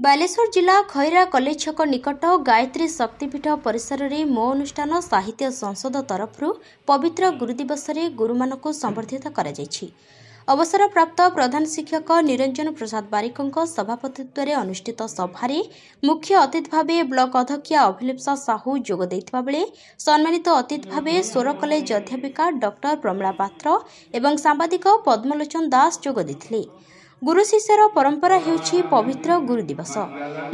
बालेश्वर जिला खैरा कलेज छक निकट गायत्री शक्तिपीठ परिसर में मो अनुष्ठान साहित्य संसद तरफ पवित्र गुरुदिवस गुरुमानक संबर्धित कर अवसर प्राप्त प्रधान शिक्षक निरंजन प्रसाद बारिकों सभापतित्व में अनुष्ठित सभार मुख्य अतिथि भाव ब्लॉक अध्यक्षा अभिलिप्सा साहू जोग देथिबा बेले सम्मानित अतिथि भाव स्वर कलेज अध्यापिका डॉक्टर प्रमिला पात्र एवं सांबादिक पद्मलोचन दास जोग देथिले। गुरु शिष्यर परंपरा हेउछि पवित्र गुरु दिवस।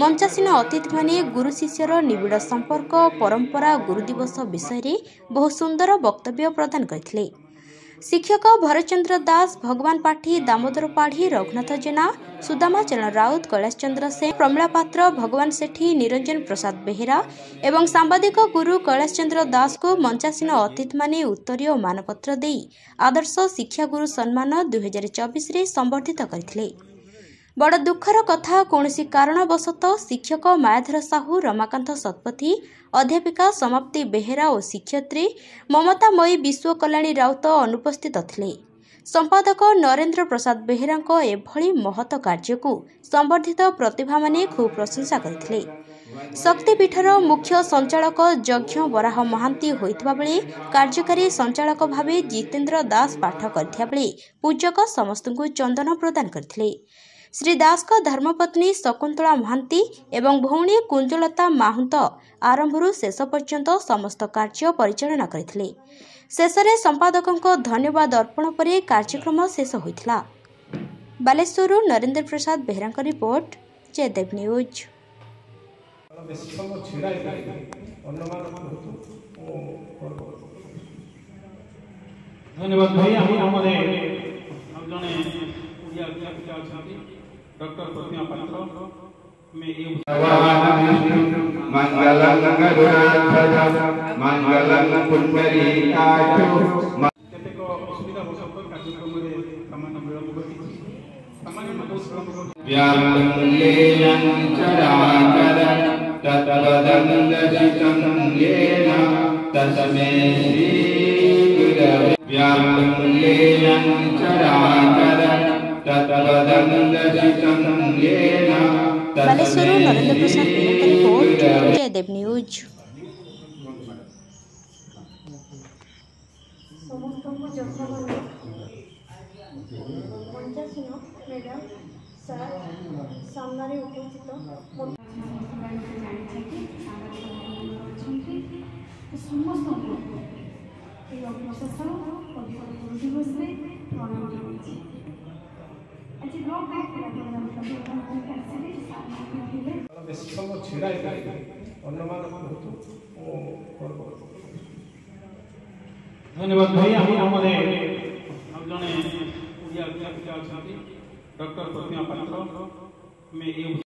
मंचासीन अतिथि माने गुरु शिष्यर निबिड़ संपर्क परंपरा गुरु दिवस विषय रे बहु सुंदर वक्तव्य प्रदान करथिले। शिक्षक भरतचंद्र दास, भगवान पाठी, दामोदर पाढ़ी, रघुनाथ जेना, सुदामा चरण राउत, कैलाश चंद्र सेन, प्रमिला पात्र, भगवान सेठी, निरंजन प्रसाद बेहेरा एवं सांबादिक गुरु कैलाश चंद्र दास को मंचासीन अतिथि माने उत्तरीय मानपत्र देई आदर्श शिक्षा गुरु सम्मान 2024 रे संबर्धित करथिले। बड़ दुखर कथा कौनसी कारणवशतः शिक्षक मायाधर साहू, रमाकांत शतपथी, अध्यापिका समाप्ति बेहेरा और शिक्षयित्री ममतामयी विश्व कल्याणी राउत अनुपस्थित थिले। संपादक नरेंद्र प्रसाद बेहेरा एभली महत कार्य को संबर्धित प्रतिभा माने खूब प्रशंसा करथिले। शक्तिपीठर मुख्य संचालक यज्ञ बराह महांती होइतबा बेले कार्यकारी संचालक भावे जितेंद्र दास पाठ करथिया बेले पूजक समस्तଙ୍କୁ चंदन प्रदान करथिले। श्री दास का धर्मपत्नी शकुंतला महांती एवं भौणी कुंजलता माहुंत आरंभरू शेष पर्यंत समस्त कार्य परिचालना करथिले। शेषरे संपादकों धन्यवाद अर्पण पर कार्यक्रम शेष होइथिला। बालेश्वरु नरेंद्र प्रसाद बेहेरा रिपोर्ट, जयदेव न्यूज। धन्यवाद भाई। डॉक्टर प्रतिमा पात्र में मंगलम गरुड़ध्वज मंगलम पुंडरीकाक्षो केतेक असुविधा बसत कार्यक्रम रे सामान्य विलंब घटिछि। सामान्य दोष व्याप्तं येन चराचर तत्पदं येन तस्मै श्री गुरवे व्याप्तं येन चराचर बालेश्वर नरेंद्र प्रसाद रिपोर्ट, जयदेव न्यूज। धन्यवाद भाई। डॉक्टर प्रतिमा पात्र में